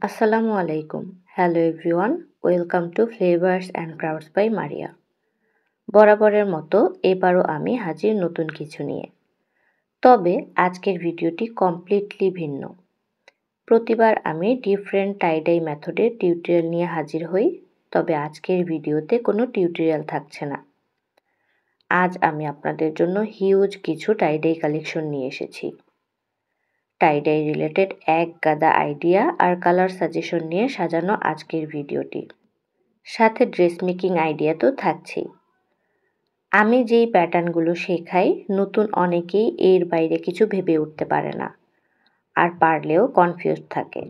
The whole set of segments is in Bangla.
আসসালামু আলাইকুম। Hello everyone, welcome to flavours and crafts by Maria. বরাবরের মতো এবারও আমি হাজির নতুন কিছু নিয়ে। তবে আজকের ভিডিওটি কমপ্লিটলি ভিন্ন। প্রতিবার আমি ডিফারেন্ট টাইডাই মেথডের টিউটোরিয়াল নিয়ে হাজির হই, তবে আজকের ভিডিওতে কোনো টিউটোরিয়াল থাকছে না। আজ আমি আপনাদের জন্য হিউজ কিছু টাইডাই কালেকশন নিয়ে এসেছি। টাইডাই রিলেটেড এক গাদা আইডিয়া আর কালার সাজেশন নিয়ে সাজানো আজকের ভিডিওটি। সাথে ড্রেস মেকিং আইডিয়া তো থাকছেই। আমি যেই প্যাটার্নগুলো শেখাই, নতুন অনেকেই এর বাইরে কিছু ভেবে উঠতে পারে না, আর পারলেও কনফিউজ থাকে।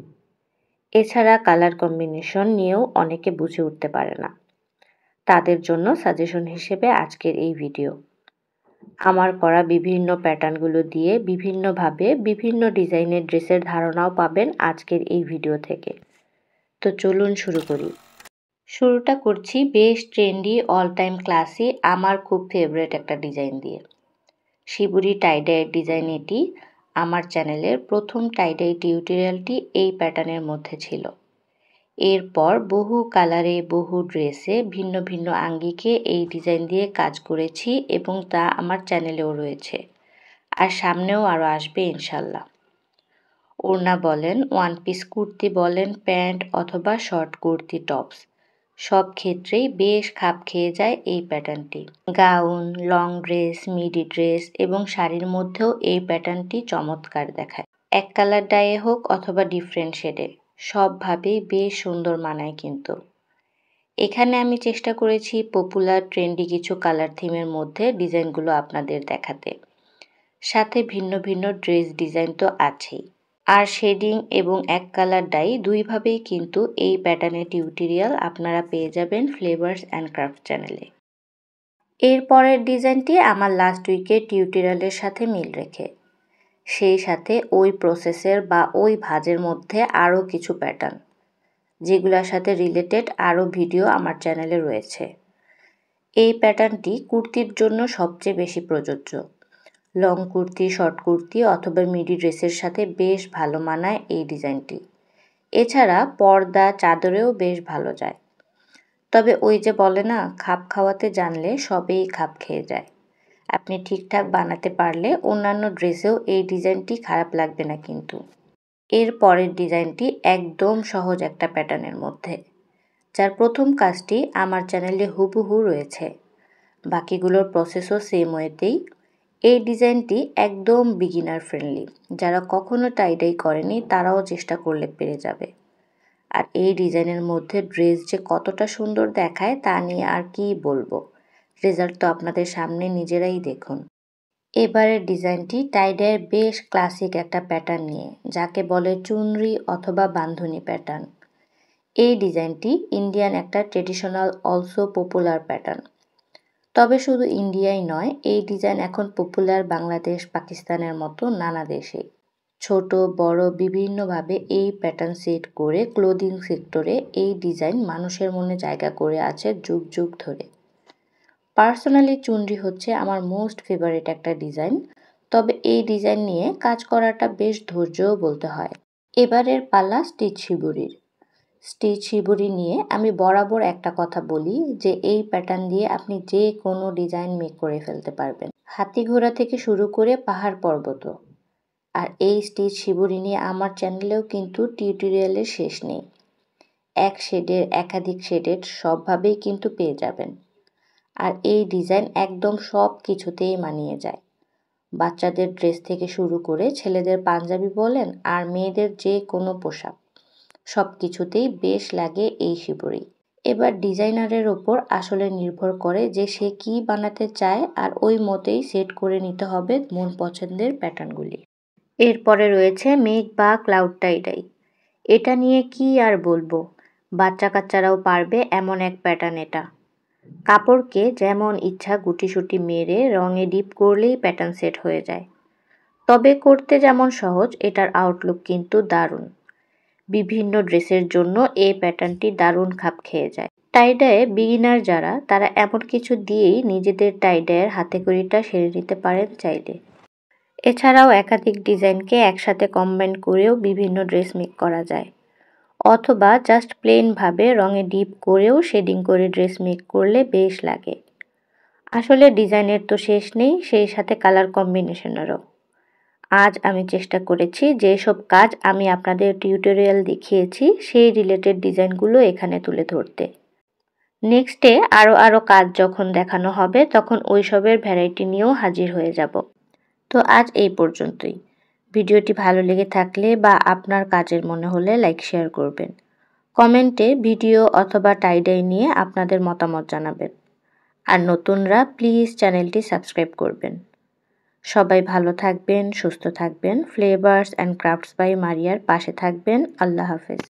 এছাড়া কালার কম্বিনেশন নিয়েও অনেকে বুঝে উঠতে পারে না। তাদের জন্য সাজেশন হিসেবে আজকের এই ভিডিও। আমার করা বিভিন্ন প্যাটার্নগুলো দিয়ে বিভিন্নভাবে বিভিন্ন ডিজাইনের ড্রেসের ধারণাও পাবেন আজকের এই ভিডিও থেকে। তো চলুন শুরু করি। শুরুটা করছি বেশ ট্রেন্ডি, অল টাইম ক্লাসি, আমার খুব ফেভারিট একটা ডিজাইন দিয়ে। শিবুরি টাইডাইয়ের ডিজাইন এটি। আমার চ্যানেলের প্রথম টাইডাই টিউটোরিয়ালটি এই প্যাটার্নের মধ্যে ছিল। এরপর বহু কালারে, বহু ড্রেসে, ভিন্ন ভিন্ন আঙ্গিকে এই ডিজাইন দিয়ে কাজ করেছি এবং তা আমার চ্যানেলেও রয়েছে, আর সামনেও আরও আসবে ইনশাল্লাহ। ওড়না বলেন, ওয়ান পিস কুর্তি বলেন, প্যান্ট অথবা শর্ট কুর্তি টপস, সব ক্ষেত্রেই বেশ খাপ খেয়ে যায় এই প্যাটার্নটি। গাউন, লং ড্রেস, মিডি ড্রেস এবং শাড়ির মধ্যেও এই প্যাটার্নটি চমৎকার দেখায়। এক কালার ডায়ে হোক অথবা ডিফারেন্ট শেডে, সবভাবেই বেশ সুন্দর মানায় কিন্তু। এখানে আমি চেষ্টা করেছি পপুলার ট্রেন্ডি কিছু কালার থিমের মধ্যে ডিজাইনগুলো আপনাদের দেখাতে। সাথে ভিন্ন ভিন্ন ড্রেস ডিজাইন তো আছেই। আর শেডিং এবং এক কালার ডাই দুইভাবেই কিন্তু এই প্যাটার্নের টিউটোরিয়াল আপনারা পেয়ে যাবেন ফ্লেভার্স অ্যান্ড ক্রাফট চ্যানেলে। এর পরের ডিজাইনটি আমার লাস্ট উইকের টিউটোরিয়ালের সাথে মিল রেখে, সেই সাথে ওই প্রসেসের বা ওই ভাঁজের মধ্যে আরও কিছু প্যাটার্ন, যেগুলোর সাথে রিলেটেড আরও ভিডিও আমার চ্যানেলে রয়েছে। এই প্যাটার্নটি কুর্তির জন্য সবচেয়ে বেশি প্রযোজ্য। লং কুর্তি, শর্ট কুর্তি অথবা মিডি ড্রেসের সাথে বেশ ভালো মানায় এই ডিজাইনটি। এছাড়া পর্দা, চাদরেও বেশ ভালো যায়। তবে ওই যে বলে না, খাপ খাওয়াতে জানলে সবেই খাপ খেয়ে যায়। আপনি ঠিকঠাক বানাতে পারলে অন্যান্য ড্রেসেও এই ডিজাইনটি খারাপ লাগবে না কিন্তু। এর পরের ডিজাইনটি একদম সহজ একটা প্যাটার্নের মধ্যে, যার প্রথম কাজটি আমার চ্যানেলে হুবহু রয়েছে। বাকিগুলোর প্রসেসও সেম ওয়েতেই। এই ডিজাইনটি একদম বিগিনার ফ্রেন্ডলি, যারা কখনো টাইডাই করেনি তারাও চেষ্টা করলে পেরে যাবে। আর এই ডিজাইনের মধ্যে ড্রেস যে কতটা সুন্দর দেখায় তা নিয়ে আর কি বলবো, রেজাল্ট তো আপনাদের সামনে নিজেরাই দেখুন। এবারের ডিজাইনটি টাইডাইয়ের বেশ ক্লাসিক একটা প্যাটার্ন নিয়ে, যাকে বলে চুনরি অথবা বান্ধনী প্যাটার্ন। এই ডিজাইনটি ইন্ডিয়ান একটা ট্রেডিশনাল অলসো পপুলার প্যাটার্ন। তবে শুধু ইন্ডিয়াই নয়, এই ডিজাইন এখন পপুলার বাংলাদেশ, পাকিস্তানের মতো নানা দেশে। ছোট বড় বিভিন্নভাবে এই প্যাটার্ন সেট করে ক্লোদিং সেক্টরে এই ডিজাইন মানুষের মনে জায়গা করে আছে যুগ যুগ ধরে। পার্সোনালি চুনরি হচ্ছে আমার মোস্ট ফেভারিট একটা ডিজাইন, তবে এই ডিজাইন নিয়ে কাজ করাটা বেশ ধৈর্যও বলতে হয়। এবারের পালা স্টিচ শিবুরির। স্টিচ শিবুরি নিয়ে আমি বরাবর একটা কথা বলি যে এই প্যাটার্ন দিয়ে আপনি যে কোনো ডিজাইন মেক করে ফেলতে পারবেন, হাতি ঘোড়া থেকে শুরু করে পাহাড় পর্বত। আর এই স্টিচ শিবুরি নিয়ে আমার চ্যানেলেও কিন্তু টিউটোরিয়ালের শেষ নেই। এক শেডের, একাধিক শেডের সবভাবেই কিন্তু পেয়ে যাবেন। আর এই ডিজাইন একদম সব কিছুতেই মানিয়ে যায়। বাচ্চাদের ড্রেস থেকে শুরু করে ছেলেদের পাঞ্জাবি বলেন আর মেয়েদের যে কোনো পোশাক, সব কিছুতেই বেশ লাগে এই শিবুরি। এবার ডিজাইনারের ওপর আসলে নির্ভর করে যে সে কি বানাতে চায়, আর ওই মতেই সেট করে নিতে হবে মন পছন্দের প্যাটার্নগুলি। এরপরে রয়েছে মেঘ বা ক্লাউড টাইডাই। এটা নিয়ে কি আর বলবো, বাচ্চা কাচ্চারাও পারবে এমন এক প্যাটার্ন এটা। কাপড়কে যেমন ইচ্ছা গুটিসুটি মেরে রঙে ডিপ করলেই প্যাটার্ন সেট হয়ে যায়। তবে করতে যেমন সহজ, এটার আউটলুক কিন্তু দারুণ। বিভিন্ন ড্রেসের জন্য এই প্যাটার্নটি দারুণ খাপ খেয়ে যায়। টাইডায়ে বিগিনার যারা, তারা এমন কিছু দিয়েই নিজেদের টাইডায়ের হাতেখড়িটা সেরে নিতে পারেন চাইলে। এছাড়াও একাধিক ডিজাইনকে একসাথে কম্বাইন করেও বিভিন্ন ড্রেস মেক করা যায়। অথবা জাস্ট প্লেনভাবে রঙে ডিপ করেও শেডিং করে ড্রেস মেক করলে বেশ লাগে। আসলে ডিজাইনের তো শেষ নেই, সেই সাথে কালার কম্বিনেশনেরও। আজ আমি চেষ্টা করেছি যেসব কাজ আমি আপনাদের টিউটোরিয়াল দেখিয়েছি সেই রিলেটেড ডিজাইনগুলো এখানে তুলে ধরতে। নেক্সটে আরও কাজ যখন দেখানো হবে তখন ওইসবের ভ্যারাইটি নিয়েও হাজির হয়ে যাব। তো আজ এই পর্যন্তই। ভিডিওটি ভালো লেগে থাকলে বা আপনার কাজের মনে হলে লাইক শেয়ার করবেন। কমেন্টে ভিডিও অথবা টাইডাই নিয়ে আপনাদের মতামত জানাবেন। আর নতুনরা প্লিজ চ্যানেলটি সাবস্ক্রাইব করবেন। সবাই ভালো থাকবেন, সুস্থ থাকবেন, ফ্লেভার্স অ্যান্ড ক্রাফটস বাই মারিয়ার পাশে থাকবেন। আল্লাহ হাফেজ।